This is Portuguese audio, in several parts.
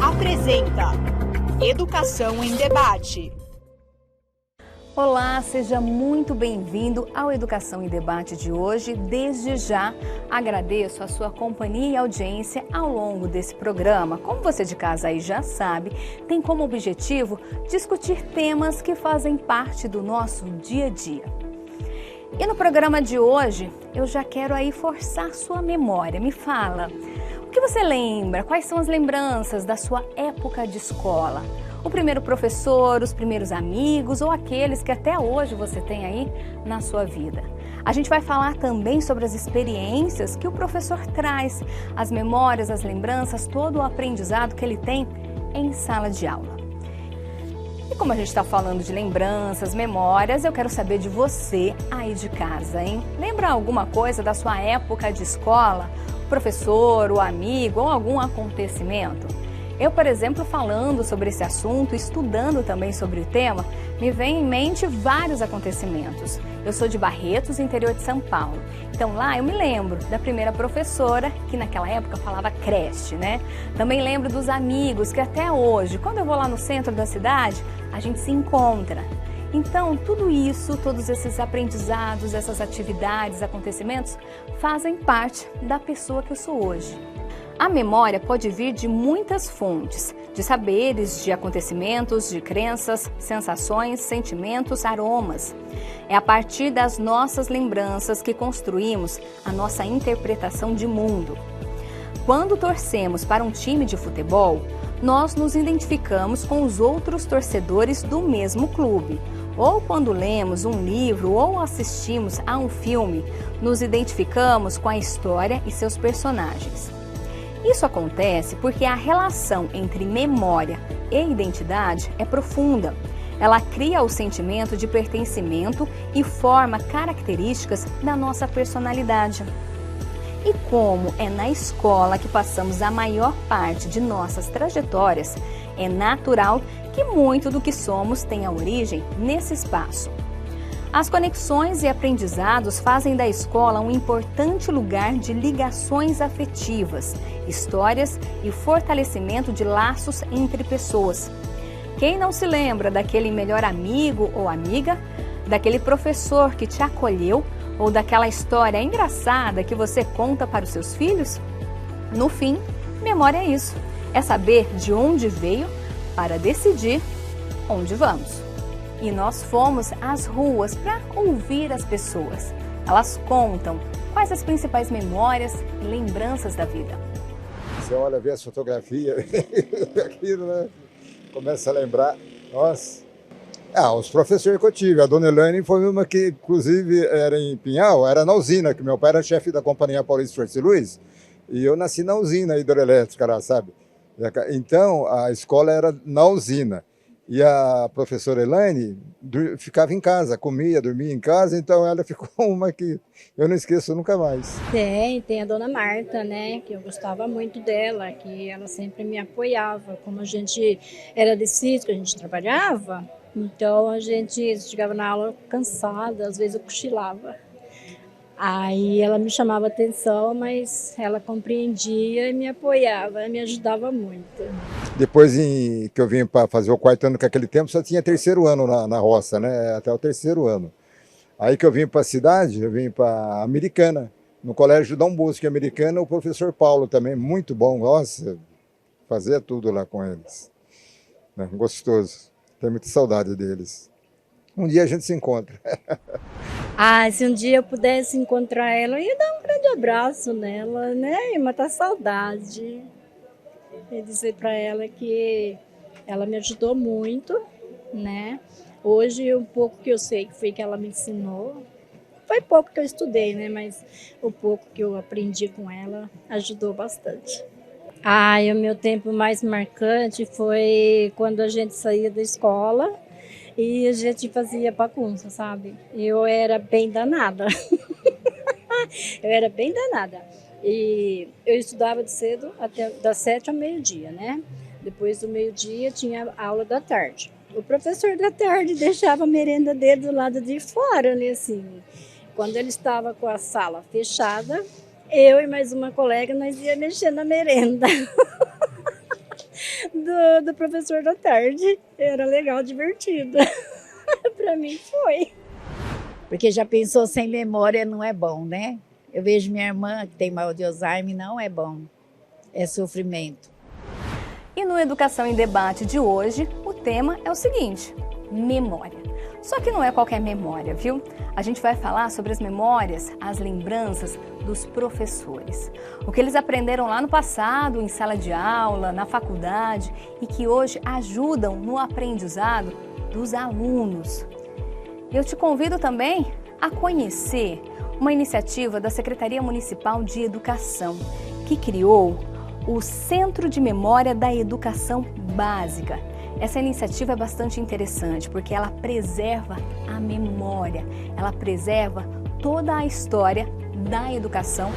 apresenta Educação em Debate. Olá, seja muito bem-vindo ao Educação em Debate de hoje. Desde já agradeço a sua companhia e audiência ao longo desse programa. Como você de casa aí já sabe, tem como objetivo discutir temas que fazem parte do nosso dia a dia. E no programa de hoje, eu já quero aí forçar sua memória. Me fala, o que você lembra? Quais são as lembranças da sua época de escola? O primeiro professor, os primeiros amigos ou aqueles que até hoje você tem aí na sua vida. A gente vai falar também sobre as experiências que o professor traz, as memórias, as lembranças, todo o aprendizado que ele tem em sala de aula. E como a gente está falando de lembranças, memórias, eu quero saber de você aí de casa, hein? Lembra alguma coisa da sua época de escola? O professor, o amigo ou algum acontecimento? Eu, por exemplo, falando sobre esse assunto, estudando também sobre o tema, me vem em mente vários acontecimentos. Eu sou de Barretos, interior de São Paulo. Então lá eu me lembro da primeira professora, que naquela época falava creche, né? Também lembro dos amigos, que até hoje, quando eu vou lá no centro da cidade, a gente se encontra. Então, tudo isso, todos esses aprendizados, essas atividades, acontecimentos, fazem parte da pessoa que eu sou hoje. A memória pode vir de muitas fontes, de saberes, de acontecimentos, de crenças, sensações, sentimentos, aromas. É a partir das nossas lembranças que construímos a nossa interpretação de mundo. Quando torcemos para um time de futebol, nós nos identificamos com os outros torcedores do mesmo clube. Ou quando lemos um livro ou assistimos a um filme, nos identificamos com a história e seus personagens. Isso acontece porque a relação entre memória e identidade é profunda. Ela cria o sentimento de pertencimento e forma características da nossa personalidade. E como é na escola que passamos a maior parte de nossas trajetórias, é natural que muito do que somos tenha origem nesse espaço. As conexões e aprendizados fazem da escola um importante lugar de ligações afetivas, histórias e fortalecimento de laços entre pessoas. Quem não se lembra daquele melhor amigo ou amiga, daquele professor que te acolheu ou daquela história engraçada que você conta para os seus filhos? No fim, memória é isso, é saber de onde veio para decidir onde vamos. E nós fomos às ruas para ouvir as pessoas. Elas contam quais as principais memórias e lembranças da vida. Você olha, vê as fotografias, aquilo, né? Começa a lembrar. Nossa. Os professores que eu tive. A dona Elaine foi uma que, inclusive, era em Pinhal, era na usina, que meu pai era chefe da Companhia Paulista Força e Luz, e eu nasci na usina hidroelétrica lá, sabe? Então, a escola era na usina. E a professora Elaine ficava em casa, comia, dormia em casa, então ela ficou uma que eu não esqueço nunca mais. Tem a dona Marta, né, que eu gostava muito dela, que ela sempre me apoiava. Como a gente era de sítio, que a gente trabalhava, então a gente chegava na aula cansada, às vezes eu cochilava. Aí ela me chamava atenção, mas ela compreendia e me apoiava, me ajudava muito. Depois que eu vim para fazer o quarto ano, que naquele tempo só tinha terceiro ano na roça, né? Até o terceiro ano. Aí que eu vim para a cidade, eu vim para Americana, no Colégio Dom Bosco Americana, o professor Paulo também, muito bom, nossa, fazia tudo lá com eles. Né? Gostoso, tenho muita saudade deles. Um dia a gente se encontra. Se um dia eu pudesse encontrar ela, eu ia dar um grande abraço nela, né? E matar saudade. E dizer para ela que ela me ajudou muito, né? Hoje, o pouco que eu sei que foi que ela me ensinou, foi pouco que eu estudei, né? Mas o pouco que eu aprendi com ela ajudou bastante. O meu tempo mais marcante foi quando a gente saía da escola e a gente fazia bagunça, sabe? Eu era bem danada. Eu era bem danada. E eu estudava de cedo, até das 7 ao meio-dia, né? Depois do meio-dia tinha aula da tarde. O professor da tarde deixava a merenda dele do lado de fora, né? Assim, quando ele estava com a sala fechada, eu e mais uma colega, nós ia mexer na merenda. do professor da tarde. Era legal, divertido. Para mim foi. Porque já pensou, sem memória não é bom, né? Eu vejo minha irmã que tem mal de Alzheimer, não é bom. É sofrimento. E no Educação em Debate de hoje, o tema é o seguinte: memória. Só que não é qualquer memória, viu? A gente vai falar sobre as memórias, as lembranças dos professores. O que eles aprenderam lá no passado, em sala de aula, na faculdade e que hoje ajudam no aprendizado dos alunos. Eu te convido também a conhecer uma iniciativa da Secretaria Municipal de Educação, que criou o Centro de Memória da Educação Básica. Essa iniciativa é bastante interessante porque ela preserva a memória, ela preserva toda a história da educação.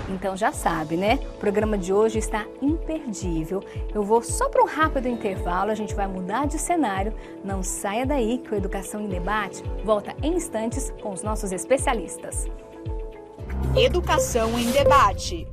Então já sabe, né? O programa de hoje está imperdível. Eu vou só para um rápido intervalo, a gente vai mudar de cenário. Não saia daí que o Educação em Debate volta em instantes com os nossos especialistas. Educação em Debate.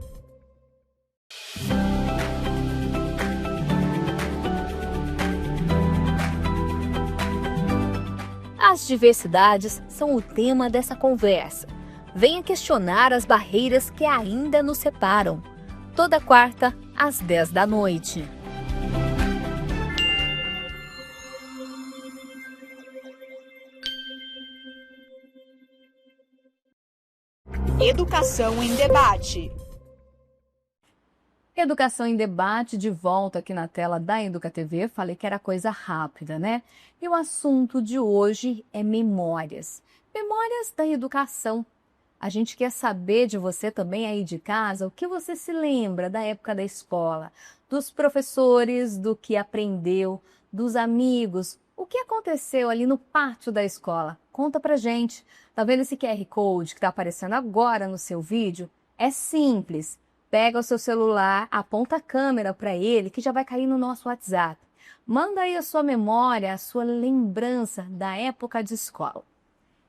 As diversidades são o tema dessa conversa. Venha questionar as barreiras que ainda nos separam. Toda quarta, às 10 da noite. Educação em Debate. Educação em Debate, de volta aqui na tela da Educa TV. Falei que era coisa rápida, né? E o assunto de hoje é memórias. Memórias da educação. A gente quer saber de você também aí de casa, o que você se lembra da época da escola, dos professores, do que aprendeu, dos amigos, o que aconteceu ali no pátio da escola. Conta pra gente. Tá vendo esse QR Code que tá aparecendo agora no seu vídeo? É simples. Pega o seu celular, aponta a câmera para ele que já vai cair no nosso WhatsApp. Manda aí a sua memória, a sua lembrança da época de escola.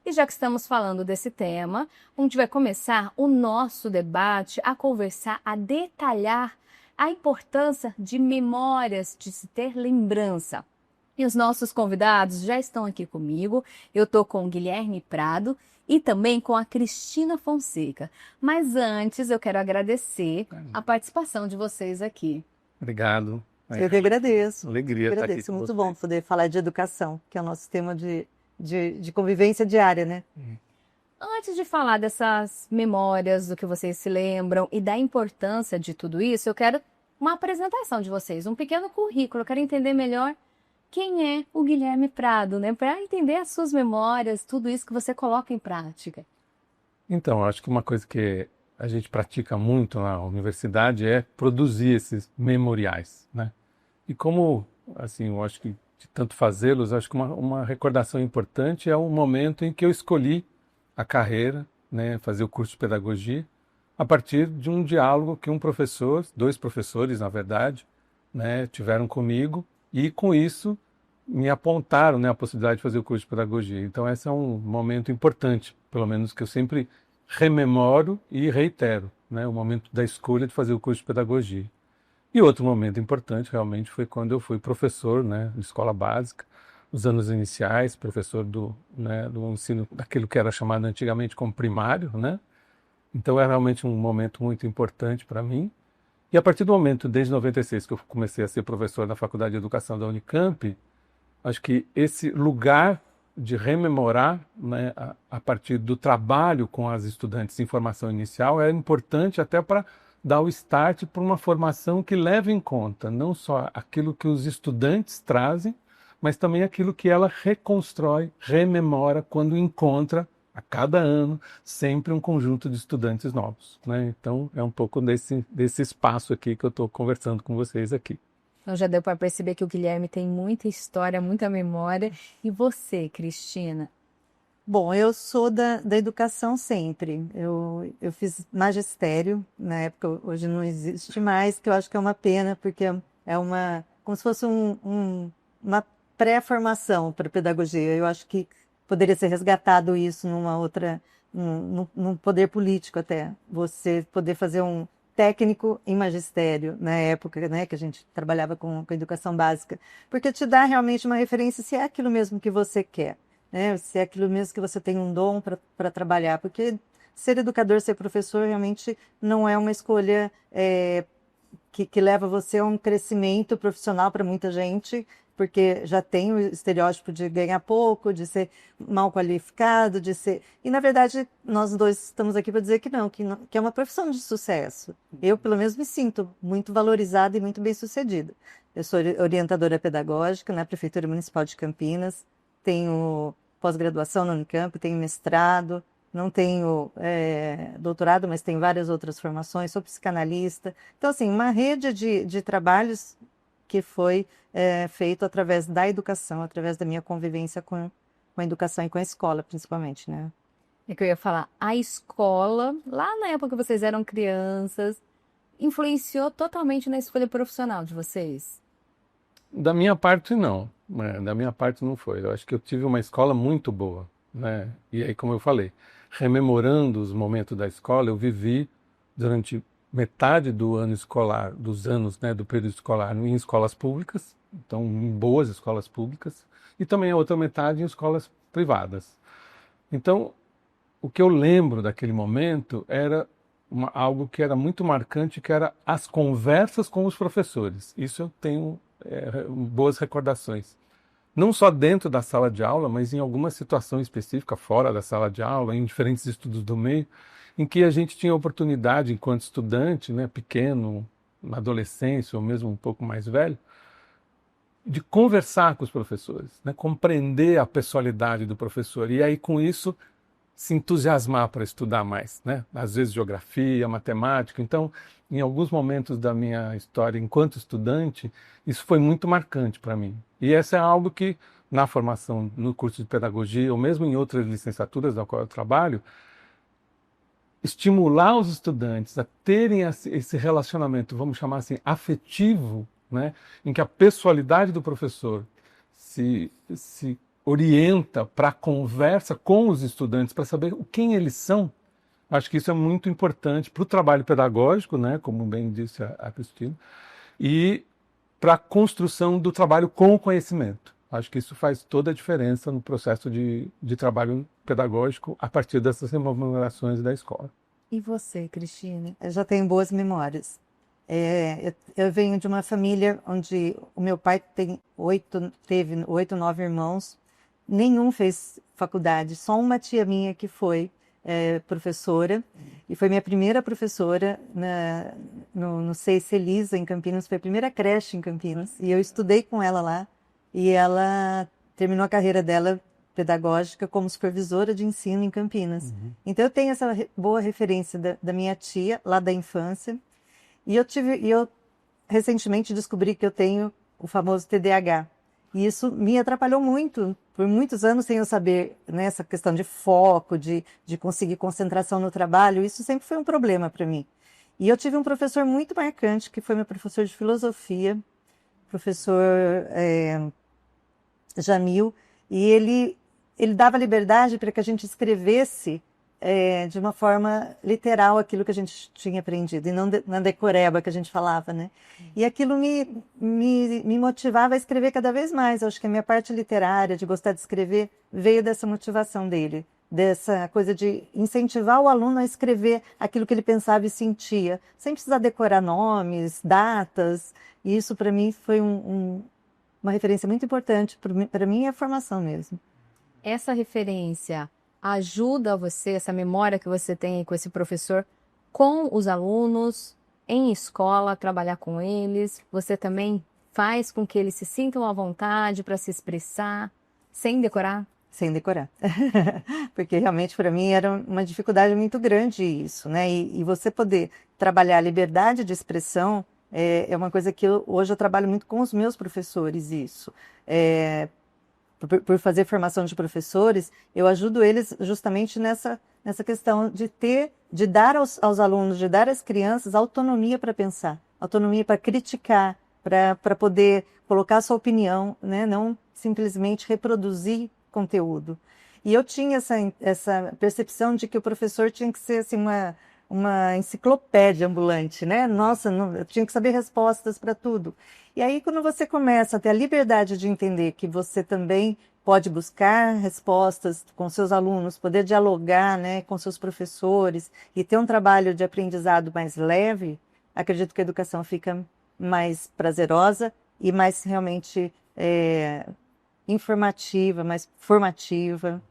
E já que estamos falando desse tema, a gente vai começar o nosso debate a conversar, a detalhar a importância de memórias, de se ter lembrança. E os nossos convidados já estão aqui comigo. Eu estou com o Guilherme Prado e também com a Cristina Fonseca. Mas antes eu quero agradecer a participação de vocês aqui. Obrigado. Eu que agradeço. Alegria estar aqui com Muito vocês. bom poder falar de educação, que é o nosso tema de convivência diária, né? Antes de falar dessas memórias, do que vocês se lembram e da importância de tudo isso, eu quero uma apresentação de vocês, um pequeno currículo. Eu quero entender melhor quem é o Guilherme Prado, né? Para entender as suas memórias, tudo isso que você coloca em prática. Então, acho que uma coisa que a gente pratica muito na universidade é produzir esses memoriais, né? E como, assim, eu acho que de tanto fazê-los, acho que uma recordação importante é o momento em que eu escolhi a carreira, né, fazer o curso de pedagogia, a partir de um diálogo que um professor, 2 professores, na verdade, né, tiveram comigo e com isso me apontaram, né, a possibilidade de fazer o curso de pedagogia. Então esse é um momento importante, pelo menos que eu sempre rememoro e reitero, né, o momento da escolha de fazer o curso de pedagogia. E outro momento importante realmente foi quando eu fui professor, né, de escola básica, nos anos iniciais, professor do ensino daquilo que era chamado antigamente como primário, né? Então é realmente um momento muito importante para mim. E a partir do momento, desde 96, que eu comecei a ser professor na Faculdade de Educação da Unicamp, acho que esse lugar de rememorar, né, a partir do trabalho com as estudantes em formação inicial é importante até para dar o start para uma formação que leve em conta não só aquilo que os estudantes trazem, mas também aquilo que ela reconstrói, rememora quando encontra, a cada ano, sempre um conjunto de estudantes novos, né? Então, é um pouco desse espaço aqui que eu estou conversando com vocês aqui. Então já deu para perceber que o Guilherme tem muita história, muita memória. E você, Cristina? Bom, eu sou da educação sempre. Eu fiz magistério, na época, hoje não existe mais, que eu acho que é uma pena, porque é como se fosse uma pré-formação para pedagogia. Eu acho que poderia ser resgatado isso numa outra, num poder político até. Você poder fazer um técnico em magistério, na época, né, que a gente trabalhava com educação básica, porque te dá realmente uma referência se é aquilo mesmo que você quer. Né? Se é aquilo mesmo que você tem um dom para trabalhar, porque ser educador, ser professor, realmente não é uma escolha que leva você a um crescimento profissional para muita gente, porque já tem o estereótipo de ganhar pouco, de ser mal qualificado, de ser... E, na verdade, nós dois estamos aqui para dizer que não, que é uma profissão de sucesso. Eu, pelo menos, me sinto muito valorizada e muito bem-sucedida. Eu sou orientadora pedagógica na Prefeitura Municipal de Campinas, tenho pós-graduação na Unicamp, tenho mestrado, não tenho doutorado, mas tenho várias outras formações, sou psicanalista. Então, assim, uma rede de trabalhos que foi feito através da educação, através da minha convivência com a educação e com a escola, principalmente, né? É que eu ia falar, a escola, lá na época que vocês eram crianças, influenciou totalmente na escolha profissional de vocês? Da minha parte, não. Da minha parte não foi. Eu acho que eu tive uma escola muito boa, né? E aí, como eu falei, rememorando os momentos da escola, eu vivi durante metade do ano escolar, dos anos, né, do período escolar em escolas públicas, então em boas escolas públicas, e também a outra metade em escolas privadas. Então, o que eu lembro daquele momento era algo que era muito marcante, que era as conversas com os professores. Isso eu tenho boas recordações. Não só dentro da sala de aula, mas em alguma situação específica fora da sala de aula, em diferentes estudos do meio, em que a gente tinha a oportunidade, enquanto estudante, né, pequeno, na adolescência ou mesmo um pouco mais velho, de conversar com os professores, né, compreender a pessoalidade do professor e aí com isso se entusiasmar para estudar mais, né? Às vezes geografia, matemática. Então, em alguns momentos da minha história enquanto estudante, isso foi muito marcante para mim. E essa é algo que, na formação, no curso de pedagogia, ou mesmo em outras licenciaturas da qual eu trabalho, estimular os estudantes a terem esse relacionamento, vamos chamar assim, afetivo, né? Em que a pessoalidade do professor se orienta para a conversa com os estudantes, para saber quem eles são. Acho que isso é muito importante para o trabalho pedagógico, né, como bem disse a Cristina, e para a construção do trabalho com o conhecimento. Acho que isso faz toda a diferença no processo de trabalho pedagógico a partir dessas rememorações da escola. E você, Cristina? Eu já tenho boas memórias. Eu venho de uma família onde o meu pai teve 8, 9 irmãos. Nenhum fez faculdade, só uma tia minha que foi professora, e foi minha primeira professora no CEIC Elisa, em Campinas, foi a primeira creche em Campinas, e eu estudei com ela lá, e ela terminou a carreira dela pedagógica como supervisora de ensino em Campinas. Uhum. Então eu tenho essa boa referência da minha tia, lá da infância, e eu recentemente descobri que eu tenho o famoso TDAH, e isso me atrapalhou muito, por muitos anos sem eu saber, né, essa questão de foco, de conseguir concentração no trabalho, isso sempre foi um problema para mim. E eu tive um professor muito marcante, que foi meu professor de filosofia, professor Jamil, e ele dava liberdade para que a gente escrevesse de uma forma literal aquilo que a gente tinha aprendido, e não na decoreba que a gente falava, né? E aquilo me motivava a escrever cada vez mais. Eu acho que a minha parte literária, de gostar de escrever, veio dessa motivação dele, dessa coisa de incentivar o aluno a escrever aquilo que ele pensava e sentia, sem precisar decorar nomes, datas. E isso, para mim, foi uma referência muito importante para mim, é a formação mesmo. Essa referência ajuda você, essa memória que você tem com esse professor, com os alunos, em escola, trabalhar com eles? Você também faz com que eles se sintam à vontade para se expressar, sem decorar? Sem decorar. Porque realmente para mim era uma dificuldade muito grande isso, né? E você poder trabalhar a liberdade de expressão é uma coisa que hoje eu trabalho muito com os meus professores, isso. Por fazer formação de professores, eu ajudo eles justamente nessa questão de dar aos alunos, de dar às crianças autonomia para pensar, autonomia para criticar, para poder colocar a sua opinião, né? Não simplesmente reproduzir conteúdo. E eu tinha essa percepção de que o professor tinha que ser assim, uma enciclopédia ambulante, né? Nossa, eu tinha que saber respostas para tudo. E aí, quando você começa a ter a liberdade de entender que você também pode buscar respostas com seus alunos, poder dialogar, né, com seus professores e ter um trabalho de aprendizado mais leve, acredito que a educação fica mais prazerosa e mais realmente informativa, mais formativa.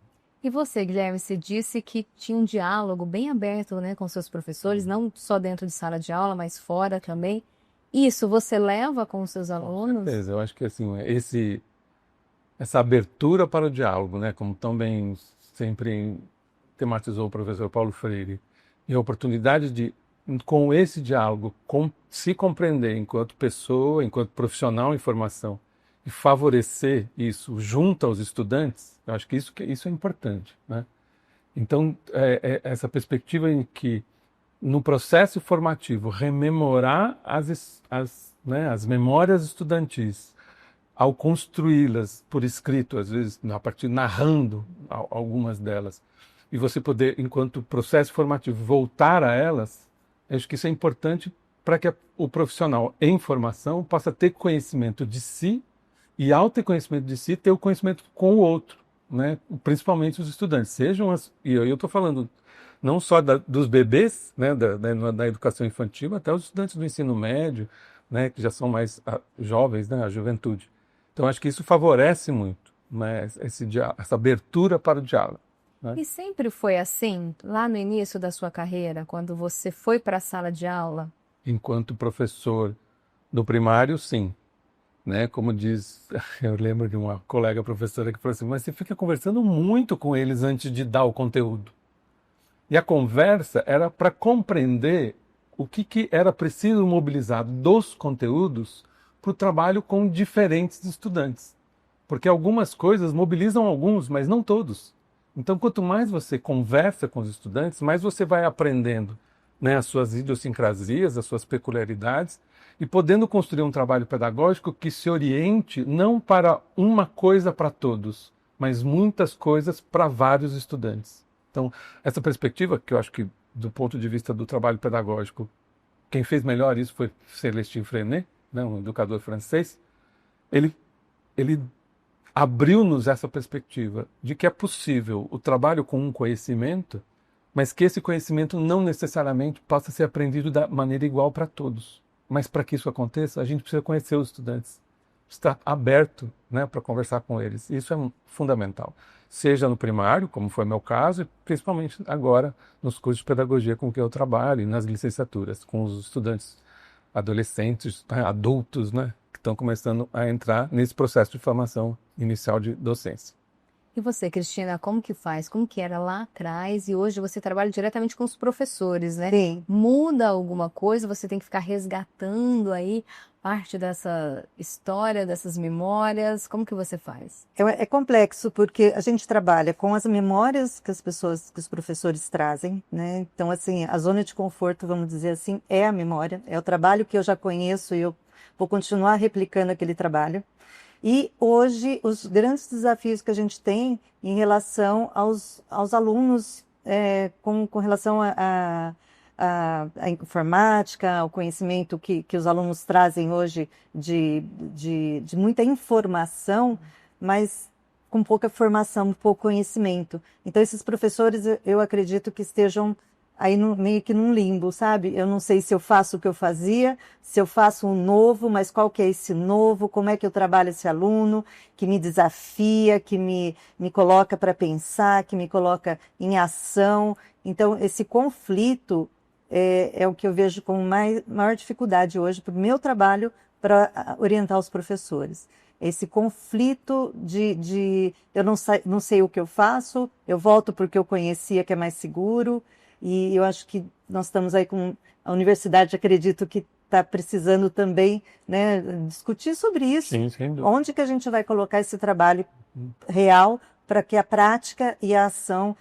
E você, Guilherme, você disse que tinha um diálogo bem aberto, né, com seus professores, não só dentro de sala de aula, mas fora também. Isso você leva com os seus alunos? Com certeza, eu acho que assim, essa abertura para o diálogo, né, como tão bem sempre tematizou o professor Paulo Freire, e a oportunidade de, com esse diálogo, se compreender enquanto pessoa, enquanto profissional em formação, e favorecer isso junto aos estudantes, eu acho que isso é importante, né? Então, essa perspectiva em que, no processo formativo, rememorar as memórias estudantis, ao construí-las por escrito, às vezes a partir narrando algumas delas, e você poder, enquanto processo formativo, voltar a elas, acho que isso é importante para que o profissional em formação possa ter conhecimento de si, e ao ter conhecimento de si, ter o conhecimento com o outro, né? Principalmente os estudantes. E eu estou falando não só dos bebês, né, da educação infantil, até os estudantes do ensino médio, né, que já são mais jovens, né, a juventude. Então, acho que isso favorece muito, né, essa abertura para o diálogo. Né? E sempre foi assim, lá no início da sua carreira, quando você foi para a sala de aula? Enquanto professor do primário, sim. Né, como diz, eu lembro de uma colega professora que falou assim, mas você fica conversando muito com eles antes de dar o conteúdo. E a conversa era para compreender o que era preciso mobilizar dos conteúdos para o trabalho com diferentes estudantes. Porque algumas coisas mobilizam alguns, mas não todos. Então, quanto mais você conversa com os estudantes, mais você vai aprendendo, né, as suas idiosincrasias, as suas peculiaridades, e podendo construir um trabalho pedagógico que se oriente não para uma coisa para todos, mas muitas coisas para vários estudantes. Então, essa perspectiva, que eu acho que, do ponto de vista do trabalho pedagógico, quem fez melhor isso foi Célestin Freinet, né, um educador francês. Ele abriu-nos essa perspectiva de que é possível o trabalho com um conhecimento, mas que esse conhecimento não necessariamente possa ser aprendido da maneira igual para todos. Mas para que isso aconteça, a gente precisa conhecer os estudantes, estar aberto, né, para conversar com eles. Isso é fundamental. Seja no primário, como foi meu caso, e principalmente agora nos cursos de pedagogia com que eu trabalho e nas licenciaturas, com os estudantes adolescentes, né, adultos, né, que estão começando a entrar nesse processo de formação inicial de docência. E você, Cristina, como que faz? Como que era lá atrás e hoje você trabalha diretamente com os professores, né? Sim. Muda alguma coisa? Você tem que ficar resgatando aí parte dessa história, dessas memórias? Como que você faz? É complexo porque a gente trabalha com as memórias que os professores trazem, né? Então, assim, a zona de conforto, vamos dizer assim, é a memória, é o trabalho que eu já conheço e eu vou continuar replicando aquele trabalho. E hoje, os grandes desafios que a gente tem em relação aos alunos, com relação à informática, ao conhecimento que os alunos trazem hoje de muita informação, mas com pouca formação, pouco conhecimento. Então, esses professores, eu acredito que estejam aí meio que num limbo, sabe? Eu não sei se eu faço o que eu fazia, se eu faço um novo, mas qual que é esse novo, como é que eu trabalho esse aluno, que me desafia, que me coloca para pensar, que me coloca em ação. Então, esse conflito é o que eu vejo como maior dificuldade hoje para o meu trabalho para orientar os professores. Esse conflito de eu não sei o que eu faço, eu volto porque eu conhecia que é mais seguro. E eu acho que nós estamos aí com a universidade, acredito que está precisando também, né, discutir sobre isso. Sim, sem dúvida. Onde que a gente vai colocar esse trabalho real para que a prática e a ação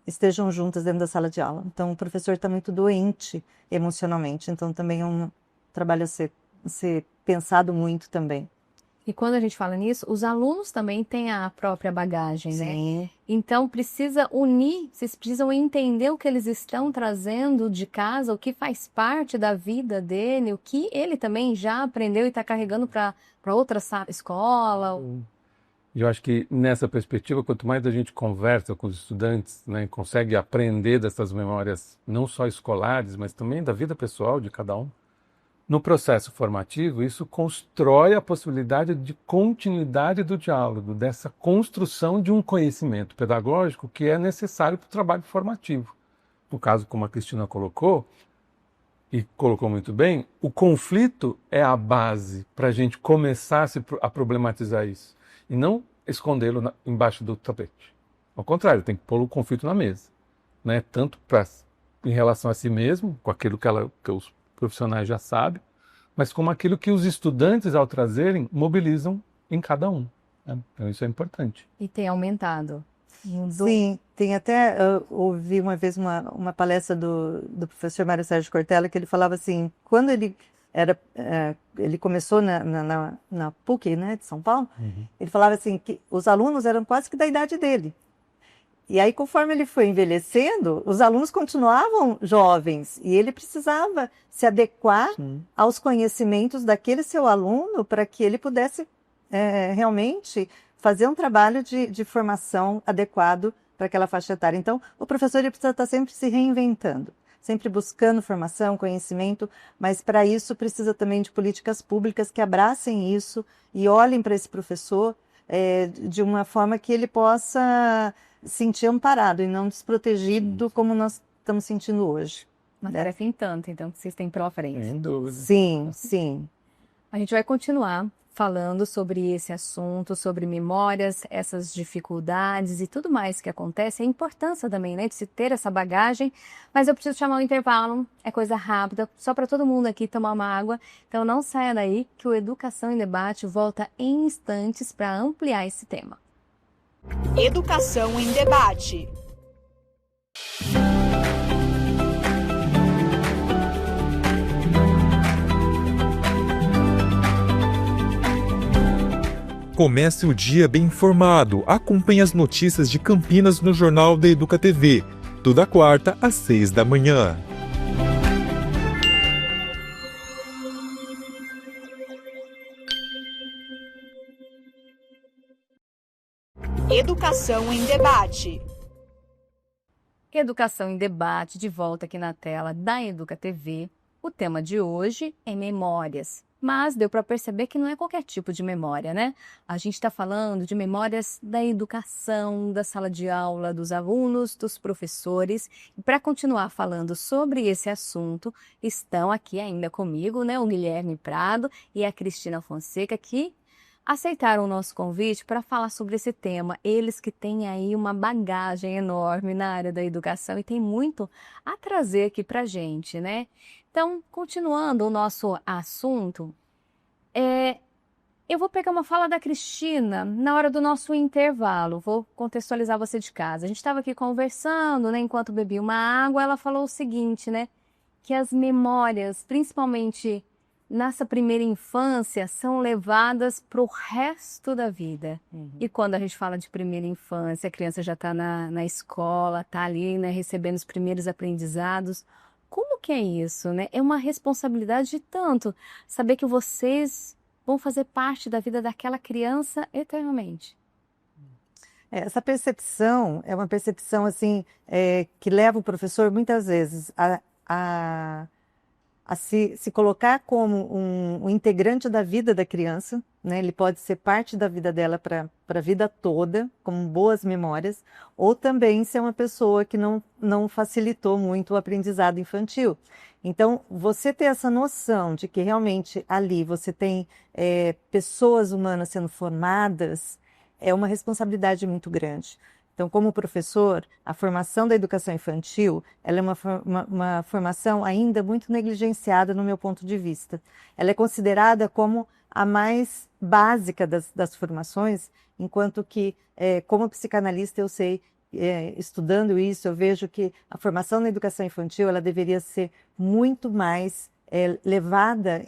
estejam juntas dentro da sala de aula. Então, o professor está muito doente emocionalmente, então também é um trabalho a ser pensado muito também. E quando a gente fala nisso, os alunos também têm a própria bagagem, né? Sim. Então precisa unir, vocês precisam entender o que eles estão trazendo de casa, o que faz parte da vida dele, o que ele também já aprendeu e está carregando para outra escola. Eu acho que nessa perspectiva, quanto mais a gente conversa com os estudantes, né, consegue aprender dessas memórias não só escolares, mas também da vida pessoal de cada um, no processo formativo, isso constrói a possibilidade de continuidade do diálogo, dessa construção de um conhecimento pedagógico que é necessário para o trabalho formativo. No caso, como a Cristina colocou, e colocou muito bem, o conflito é a base para a gente começar a problematizar isso, e não escondê-lo embaixo do tapete. Ao contrário, tem que pôr o conflito na mesa, né? Tanto em relação a si mesmo, com aquilo que os profissionais já sabem, mas como aquilo que os estudantes, ao trazerem, mobilizam em cada um, né? Então isso é importante. E tem aumentado. Sim, tem até, ouvi uma vez uma palestra do professor Mário Sérgio Cortella, que ele falava assim, quando ele começou na PUC, né, de São Paulo, ele falava assim, que os alunos eram quase que da idade dele. E aí, conforme ele foi envelhecendo, os alunos continuavam jovens e ele precisava se adequar aos conhecimentos daquele seu aluno para que ele pudesse realmente fazer um trabalho de formação adequado para aquela faixa etária. Então, o professor ele precisa estar sempre se reinventando, sempre buscando formação, conhecimento, mas para isso precisa também de políticas públicas que abracem isso e olhem para esse professor de uma forma que ele possa sentir amparado e não desprotegido como nós estamos sentindo hoje. Uma tarefa em tanto, então, que vocês têm pela frente. Sem dúvida. Sim, sim. A gente vai continuar falando sobre esse assunto, sobre memórias, essas dificuldades e tudo mais que acontece, a importância também, né, de se ter essa bagagem, mas eu preciso chamar o intervalo, é coisa rápida, só para todo mundo aqui tomar uma água, então não saia daí que o Educação em Debate volta em instantes para ampliar esse tema. Educação em Debate. Comece o dia bem informado. Acompanhe as notícias de Campinas no Jornal da Educa TV, toda quarta às 6 da manhã. Educação em debate. Educação em debate, de volta aqui na tela da Educa TV. O tema de hoje é memórias. Mas deu para perceber que não é qualquer tipo de memória, né? A gente está falando de memórias da educação, da sala de aula, dos alunos, dos professores. E para continuar falando sobre esse assunto, estão aqui ainda comigo, né, o Guilherme Prado e a Cristina Fonseca, que aceitaram o nosso convite para falar sobre esse tema. Eles que têm aí uma bagagem enorme na área da educação e tem muito a trazer aqui para a gente, né? Então, continuando o nosso assunto, eu vou pegar uma fala da Cristina na hora do nosso intervalo. Vou contextualizar você de casa. A gente estava aqui conversando, né, enquanto bebia uma água, ela falou o seguinte, né, que as memórias, principalmente nessa primeira infância, são levadas para o resto da vida. E quando a gente fala de primeira infância, a criança já está na escola, está ali, né, recebendo os primeiros aprendizados. Como que é isso, né? É uma responsabilidade de tanto saber que vocês vão fazer parte da vida daquela criança eternamente. Essa percepção é uma percepção assim que leva o professor muitas vezes a se colocar como um integrante da vida da criança, né? Ele pode ser parte da vida dela para a vida toda, com boas memórias, ou também ser uma pessoa que não facilitou muito o aprendizado infantil. Então, você ter essa noção de que realmente ali você tem pessoas humanas sendo formadas, é uma responsabilidade muito grande. Então, como professor, a formação da educação infantil, ela é uma formação ainda muito negligenciada no meu ponto de vista. Ela é considerada como a mais básica das formações, enquanto que, como psicanalista, eu sei, estudando isso, eu vejo que a formação na educação infantil, ela deveria ser muito mais levada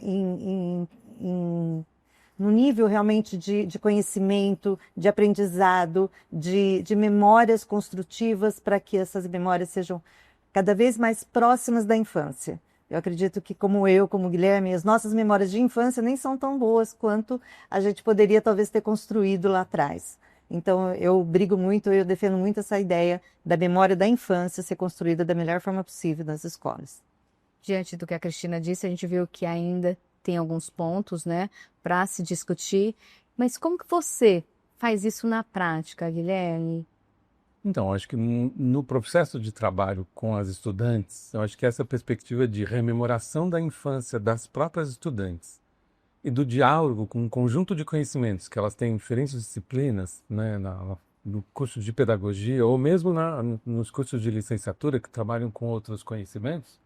no nível realmente de conhecimento, de aprendizado, de memórias construtivas, para que essas memórias sejam cada vez mais próximas da infância. Eu acredito que, como o Guilherme, as nossas memórias de infância nem são tão boas quanto a gente poderia talvez ter construído lá atrás. Então, eu defendo muito essa ideia da memória da infância ser construída da melhor forma possível nas escolas. Diante do que a Cristina disse, a gente viu que ainda tem alguns pontos, né, para se discutir. Mas como que você faz isso na prática, Guilherme? Então, acho que no processo de trabalho com as estudantes, eu acho que essa perspectiva de rememoração da infância das próprias estudantes e do diálogo com um conjunto de conhecimentos que elas têm em diferentes disciplinas, né, no curso de pedagogia ou mesmo nos cursos de licenciatura que trabalham com outros conhecimentos,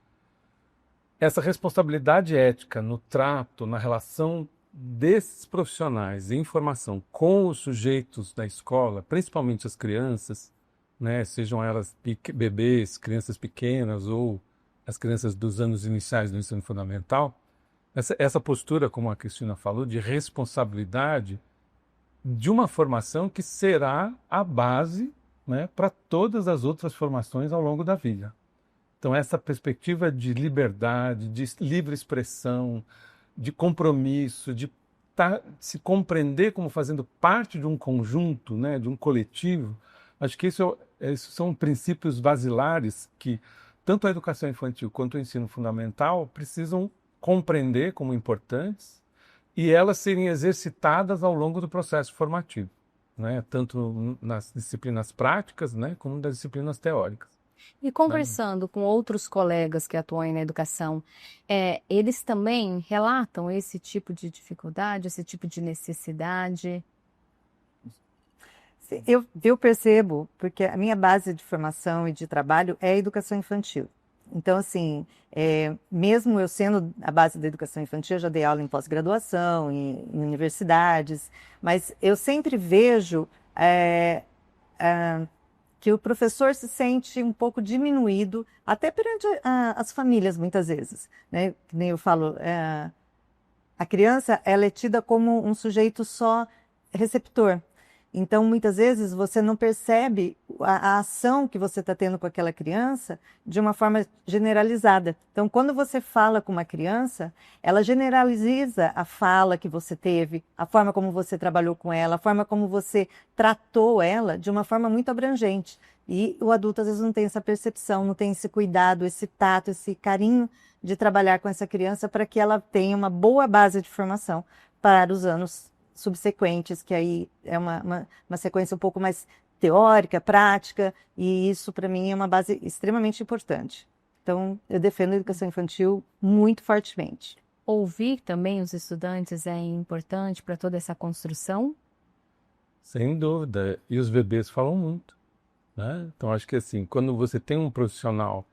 essa responsabilidade ética no trato, na relação desses profissionais em formação com os sujeitos da escola, principalmente as crianças, né, sejam elas bebês, crianças pequenas ou as crianças dos anos iniciais do ensino fundamental, essa postura, como a Cristina falou, de responsabilidade de uma formação que será a base, né, para todas as outras formações ao longo da vida. Então, essa perspectiva de liberdade, de livre expressão, de compromisso, de se compreender como fazendo parte de um conjunto, né, de um coletivo, acho que esses são princípios basilares que tanto a educação infantil quanto o ensino fundamental precisam compreender como importantes e elas serem exercitadas ao longo do processo formativo, né, tanto nas disciplinas práticas, né, como nas disciplinas teóricas. E conversando com outros colegas que atuam na educação, eles também relatam esse tipo de dificuldade, esse tipo de necessidade? Eu percebo, porque a minha base de formação e de trabalho é a educação infantil. Então, assim, mesmo eu sendo a base da educação infantil, eu já dei aula em pós-graduação, em universidades, mas eu sempre vejo que o professor se sente um pouco diminuído, até perante as famílias, muitas vezes, né? Nem eu falo, a criança, ela é tida como um sujeito só receptor. Então, muitas vezes, você não percebe a ação que você está tendo com aquela criança de uma forma generalizada. Então, quando você fala com uma criança, ela generaliza a fala que você teve, a forma como você trabalhou com ela, a forma como você tratou ela de uma forma muito abrangente. E o adulto, às vezes, não tem essa percepção, não tem esse cuidado, esse tato, esse carinho de trabalhar com essa criança para que ela tenha uma boa base de formação para os anos subsequentes, que aí é uma sequência um pouco mais teórica, prática, e isso para mim é uma base extremamente importante. Então, eu defendo a educação infantil muito fortemente. Ouvir também os estudantes é importante para toda essa construção? Sem dúvida. E os bebês falam muito, né? Então, acho que assim, quando você tem um profissional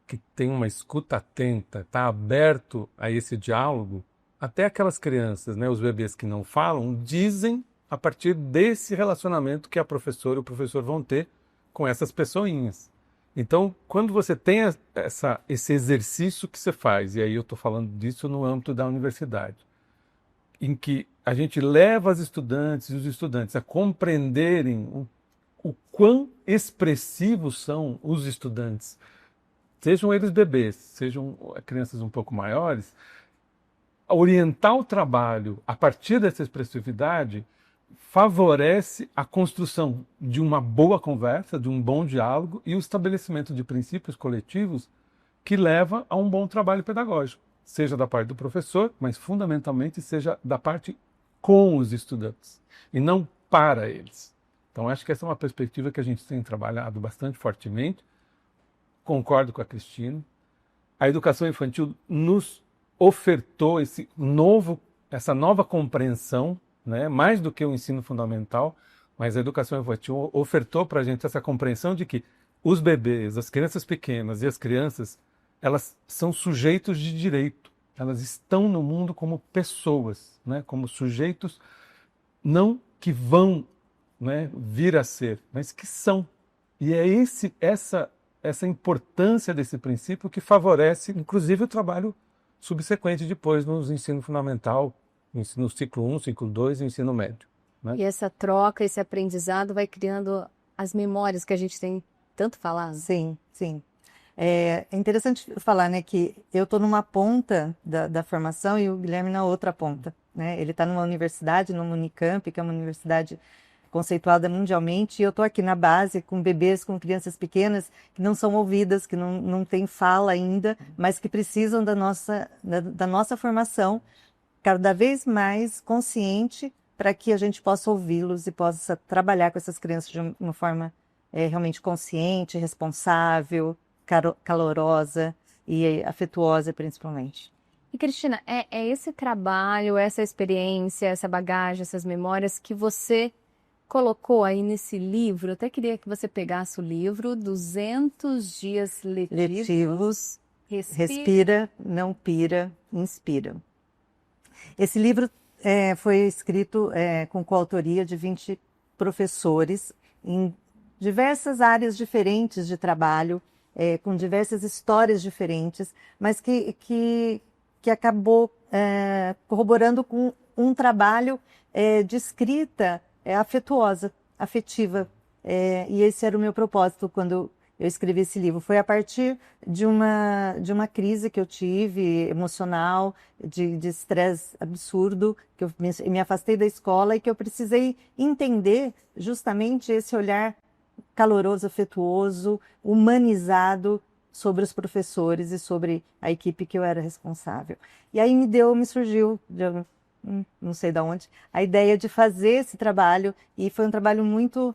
que tem uma escuta atenta, está aberto a esse diálogo, até aquelas crianças, né, os bebês que não falam, dizem a partir desse relacionamento que a professora e o professor vão ter com essas pessoinhas. Então, quando você tem esse exercício que você faz, e aí eu estou falando disso no âmbito da universidade, em que a gente leva as estudantes e os estudantes a compreenderem o quão expressivos são os estudantes, sejam eles bebês, sejam crianças um pouco maiores, orientar o trabalho a partir dessa expressividade favorece a construção de uma boa conversa, de um bom diálogo e o estabelecimento de princípios coletivos que leva a um bom trabalho pedagógico, seja da parte do professor, mas fundamentalmente seja da parte com os estudantes e não para eles. Então acho que essa é uma perspectiva que a gente tem trabalhado bastante fortemente. Concordo com a Cristina. A educação infantil nos ofertou essa nova compreensão, né? Mais do que o ensino fundamental, mas a educação infantil ofertou para a gente essa compreensão de que os bebês, as crianças pequenas e as crianças, elas são sujeitos de direito, elas estão no mundo como pessoas, né? Como sujeitos não que vão, né, vir a ser, mas que são. E é essa importância desse princípio que favorece, inclusive, o trabalho subsequente depois no ensino fundamental, no ciclo 1, ciclo 2 e ensino médio, né? E essa troca, esse aprendizado vai criando as memórias que a gente tem tanto falado. Sim, sim. É interessante falar, né, que eu estou numa ponta da formação e o Guilherme na outra ponta, né? Ele está numa universidade, numa Unicamp, que é uma universidade conceituada mundialmente, e eu estou aqui na base com bebês, com crianças pequenas que não são ouvidas, que não têm fala ainda, mas que precisam da nossa formação cada vez mais consciente para que a gente possa ouvi-los e possa trabalhar com essas crianças de uma forma realmente consciente, responsável, calorosa e afetuosa principalmente. E Cristina, é esse trabalho, essa experiência, essa bagagem, essas memórias que você colocou aí nesse livro? Eu até queria que você pegasse o livro 200 dias letivos. Respira, não pira, inspira. Esse livro foi escrito com coautoria de 20 professores em diversas áreas diferentes de trabalho, com diversas histórias diferentes, mas que acabou corroborando com um trabalho de escrita afetuosa, afetiva. E esse era o meu propósito quando eu escrevi esse livro. Foi a partir de uma crise que eu tive, emocional, de estresse absurdo, que eu me afastei da escola e que eu precisei entender justamente esse olhar caloroso, afetuoso, humanizado sobre os professores e sobre a equipe que eu era responsável. E aí me surgiu, não sei de onde, a ideia de fazer esse trabalho, e foi um trabalho muito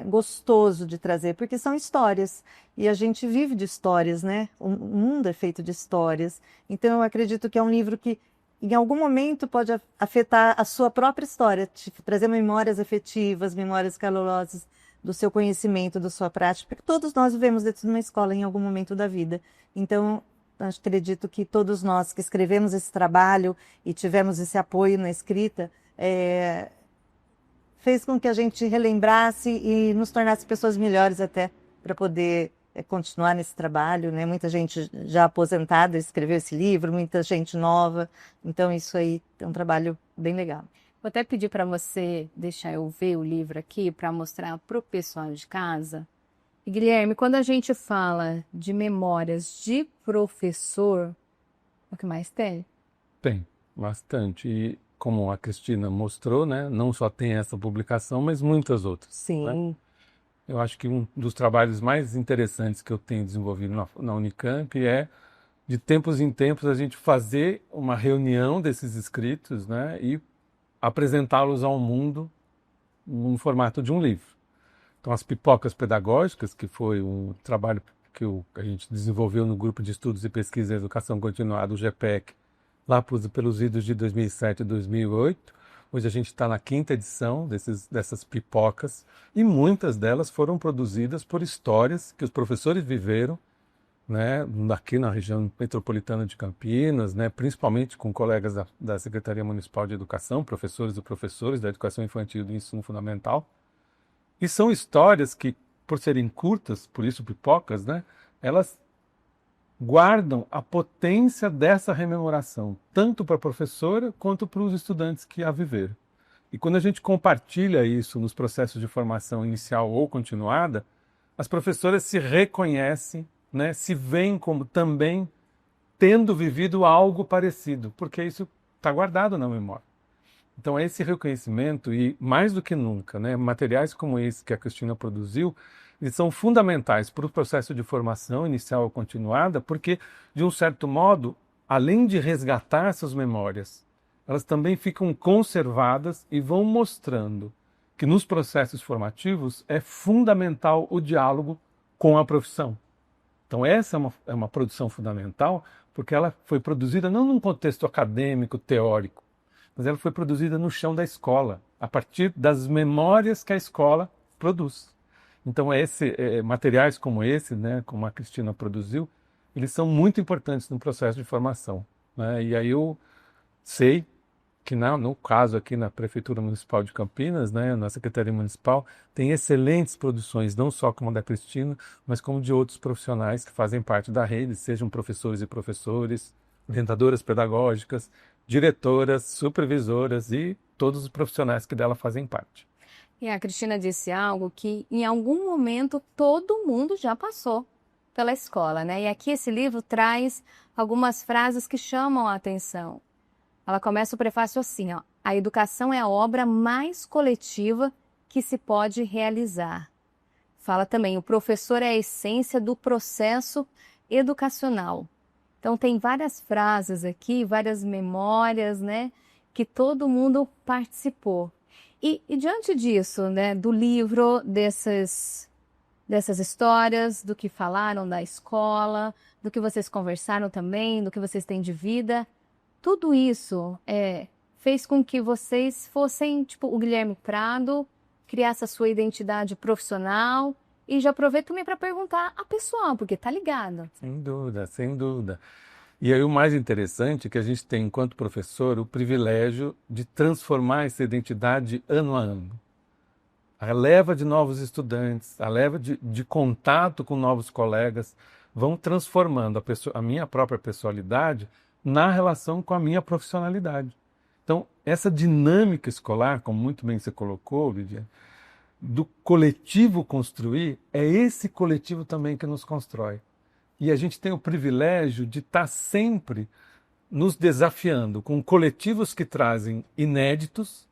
gostoso de trazer, porque são histórias, e a gente vive de histórias, né? O mundo é feito de histórias, então eu acredito que é um livro que em algum momento pode afetar a sua própria história, trazer memórias afetivas, memórias calorosas do seu conhecimento, da sua prática, porque todos nós vivemos dentro de uma escola em algum momento da vida. Então, acredito que todos nós que escrevemos esse trabalho e tivemos esse apoio na escrita, fez com que a gente relembrasse e nos tornasse pessoas melhores até para poder continuar nesse trabalho, né? Muita gente já aposentada escreveu esse livro, muita gente nova, então isso aí é um trabalho bem legal. Vou até pedir para você deixar eu ver o livro aqui para mostrar para o pessoal de casa. E, Guilherme, quando a gente fala de memórias de professor, o que mais tem? Tem, bastante. E como a Cristina mostrou, né, não só tem essa publicação, mas muitas outras. Sim. Né? Eu acho que um dos trabalhos mais interessantes que eu tenho desenvolvido na Unicamp é, de tempos em tempos, a gente fazer uma reunião desses escritos, né, e apresentá-los ao mundo no formato de um livro. Então, as pipocas pedagógicas, que foi um trabalho que a gente desenvolveu no Grupo de Estudos e Pesquisa em Educação Continuada, o GEPEC, lá pelos idos de 2007 e 2008. Hoje a gente está na 5ª edição dessas pipocas, e muitas delas foram produzidas por histórias que os professores viveram, né, aqui na região metropolitana de Campinas, né, principalmente com colegas da Secretaria Municipal de Educação, professores e professores da Educação Infantil e do Ensino Fundamental. E são histórias que, por serem curtas, por isso pipocas, né, elas guardam a potência dessa rememoração, tanto para a professora quanto para os estudantes que a viveram. E quando a gente compartilha isso nos processos de formação inicial ou continuada, as professoras se reconhecem, né, se veem como também tendo vivido algo parecido, porque isso está guardado na memória. Então, esse reconhecimento, e mais do que nunca, né, materiais como esse que a Cristina produziu, eles são fundamentais para o processo de formação inicial ou continuada, porque, de um certo modo, além de resgatar essas memórias, elas também ficam conservadas e vão mostrando que nos processos formativos é fundamental o diálogo com a profissão. Então, essa é uma produção fundamental, porque ela foi produzida não num contexto acadêmico, teórico, mas ela foi produzida no chão da escola, a partir das memórias que a escola produz. Então, materiais como esse, né, como a Cristina produziu, eles são muito importantes no processo de formação. Né? E aí eu sei que, no caso aqui na Prefeitura Municipal de Campinas, né, na Secretaria Municipal, tem excelentes produções, não só como a da Cristina, mas como de outros profissionais que fazem parte da rede, sejam professores e professores, orientadoras pedagógicas, diretoras, supervisoras e todos os profissionais que dela fazem parte. E a Cristina disse algo que em algum momento todo mundo já passou pela escola, né? E aqui esse livro traz algumas frases que chamam a atenção. Ela começa o prefácio assim, ó: a educação é a obra mais coletiva que se pode realizar. Fala também, o professor é a essência do processo educacional. Então tem várias frases aqui, várias memórias, né, que todo mundo participou. E diante disso, né, do livro, dessas histórias, do que falaram da escola, do que vocês conversaram também, do que vocês têm de vida, tudo isso fez com que vocês fossem, tipo, o Guilherme Prado, criasse a sua identidade profissional. E já aproveito também para perguntar a pessoal, porque tá ligado. Sem dúvida, sem dúvida. E aí o mais interessante é que a gente tem, enquanto professor, o privilégio de transformar essa identidade ano a ano. A leva de novos estudantes, a leva de contato com novos colegas, vão transformando a minha própria pessoalidade na relação com a minha profissionalidade. Então, essa dinâmica escolar, como muito bem você colocou, Lidia, do coletivo construir, é esse coletivo também que nos constrói. E a gente tem o privilégio de estar sempre nos desafiando com coletivos que trazem inéditos,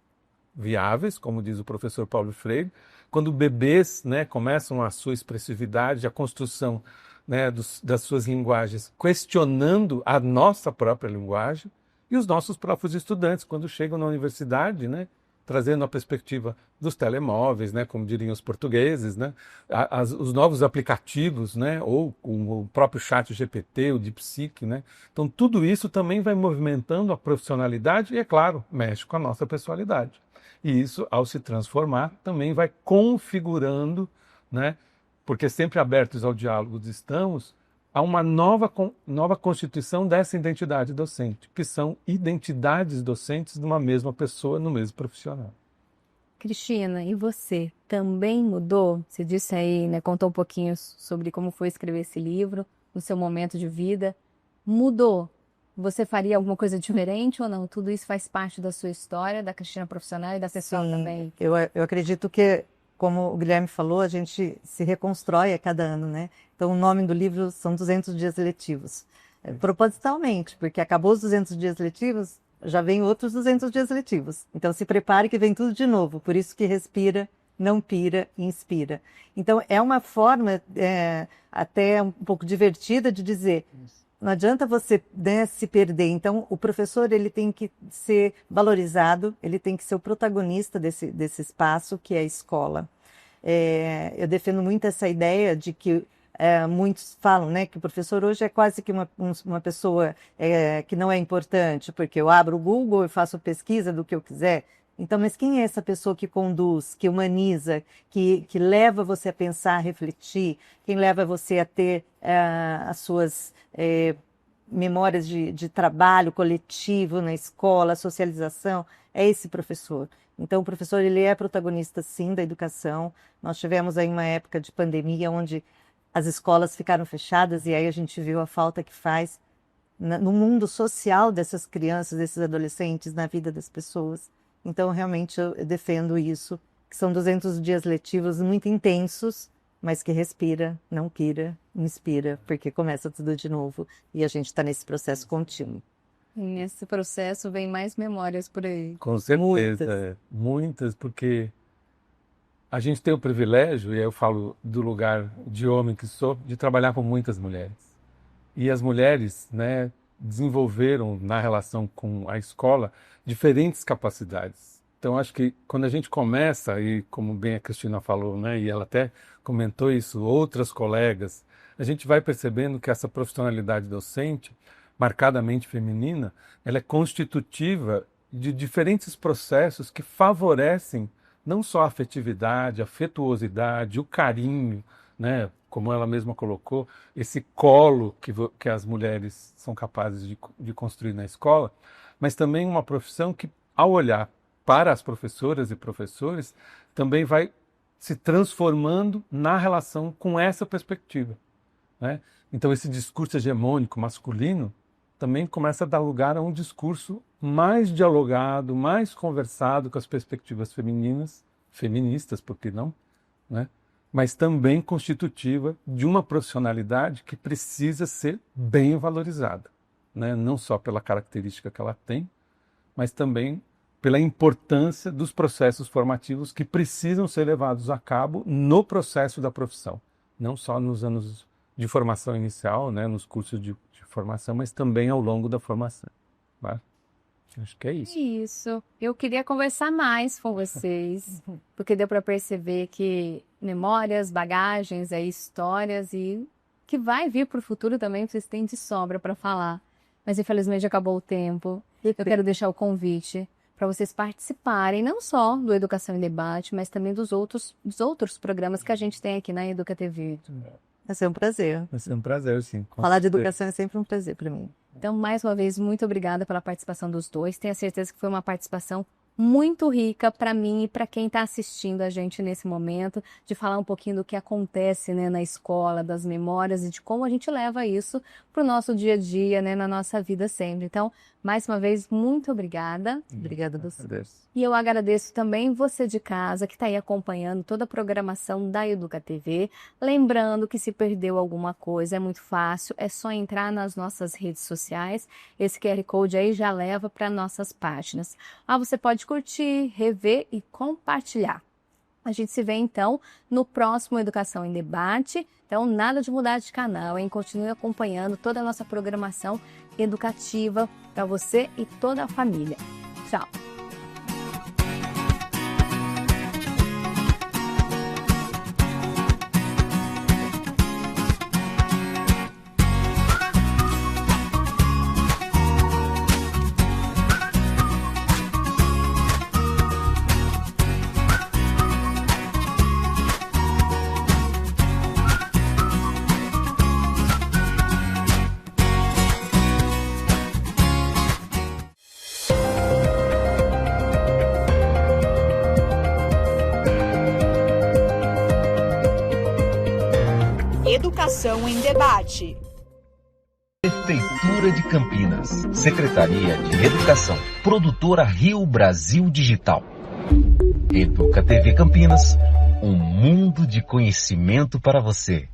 viáveis, como diz o professor Paulo Freire, quando bebês, né, começam a sua expressividade, a construção, né, das suas linguagens, questionando a nossa própria linguagem, e os nossos próprios estudantes, quando chegam na universidade, né, trazendo a perspectiva dos telemóveis, né, como diriam os portugueses, né, os novos aplicativos, né, ou o próprio chat GPT, o DeepSeek, né. Então tudo isso também vai movimentando a profissionalidade e, é claro, mexe com a nossa pessoalidade. E isso, ao se transformar, também vai configurando, né, porque sempre abertos ao diálogo estamos, a uma nova constituição dessa identidade docente, que são identidades docentes de uma mesma pessoa, no mesmo profissional. Cristina, e você também mudou? Você disse aí, né, contou um pouquinho sobre como foi escrever esse livro, no seu momento de vida. Mudou Você faria alguma coisa diferente ou não? Tudo isso faz parte da sua história, da Cristina profissional e da pessoal também? Eu acredito que, como o Guilherme falou, a gente se reconstrói a cada ano, né? Então, o nome do livro são 200 dias letivos. Propositalmente, porque acabou os 200 dias letivos, já vem outros 200 dias letivos. Então, se prepare que vem tudo de novo. Por isso que respira, não pira, inspira. Então, é uma forma até um pouco divertida de dizer... Não adianta você, né, se perder. Então, o professor ele tem que ser valorizado, ele tem que ser o protagonista desse espaço que é a escola. Eu defendo muito essa ideia de que muitos falam, né, que o professor hoje é quase que uma pessoa que não é importante, porque eu abro o Google e faço pesquisa do que eu quiser. Então, mas quem é essa pessoa que conduz, que humaniza, que leva você a pensar, a refletir, quem leva você a ter as suas memórias de trabalho coletivo na escola, a socialização? É esse professor. Então, o professor ele é protagonista, sim, da educação. Nós tivemos aí uma época de pandemia onde as escolas ficaram fechadas e aí a gente viu a falta que faz no mundo social dessas crianças, desses adolescentes, na vida das pessoas. Então, realmente, eu defendo isso, que são 200 dias letivos muito intensos, mas que respira, não pira, inspira, porque começa tudo de novo e a gente está nesse processo contínuo. E nesse processo vem mais memórias por aí. Com certeza, muitas, porque a gente tem o privilégio, e aí eu falo do lugar de homem que sou, de trabalhar com muitas mulheres. E as mulheres, né, desenvolveram na relação com a escola diferentes capacidades. Então, acho que quando a gente começa, e como bem a Cristina falou, né, e ela até comentou isso, outras colegas, a gente vai percebendo que essa profissionalidade docente, marcadamente feminina, ela é constitutiva de diferentes processos que favorecem não só a afetividade, a afetuosidade, o carinho, né, como ela mesma colocou, esse colo que as mulheres são capazes de construir na escola, mas também uma profissão que, ao olhar para as professoras e professores, também vai se transformando na relação com essa perspectiva, né? Então, esse discurso hegemônico masculino também começa a dar lugar a um discurso mais dialogado, mais conversado com as perspectivas feministas, por que não, né? Mas também constitutiva de uma profissionalidade que precisa ser bem valorizada, né? Não só pela característica que ela tem, mas também pela importância dos processos formativos que precisam ser levados a cabo no processo da profissão, não só nos anos de formação inicial, né, nos cursos de formação, mas também ao longo da formação. Tá? Acho que é isso. Isso. Eu queria conversar mais com vocês, porque deu para perceber que memórias, bagagens, histórias e que vai vir para o futuro também, vocês têm de sobra para falar. Mas infelizmente acabou o tempo. Eu quero deixar o convite para vocês participarem, não só do Educação em Debate, mas também dos outros programas que a gente tem aqui na Educa TV. Vai ser um prazer. Vai ser um prazer, sim. Falar de educação é sempre um prazer para mim. Então, mais uma vez, muito obrigada pela participação dos dois. Tenho certeza que foi uma participação muito rica para mim e para quem está assistindo a gente nesse momento, de falar um pouquinho do que acontece, né, na escola, das memórias e de como a gente leva isso para o nosso dia a dia, né, na nossa vida sempre. Então, mais uma vez, muito obrigada. Obrigada, Dulce. E eu agradeço também você de casa que está aí acompanhando toda a programação da Educa TV. Lembrando que se perdeu alguma coisa, é muito fácil, é só entrar nas nossas redes sociais. Esse QR Code aí já leva para nossas páginas. Você pode curtir, rever e compartilhar. A gente se vê então no próximo Educação em Debate. Então, nada de mudar de canal, hein? Continue acompanhando toda a nossa programação educativa para você e toda a família. Tchau! Educação em Debate. Prefeitura de Campinas, Secretaria de Educação, Produtora Rio Brasil Digital. Educa TV Campinas, um mundo de conhecimento para você.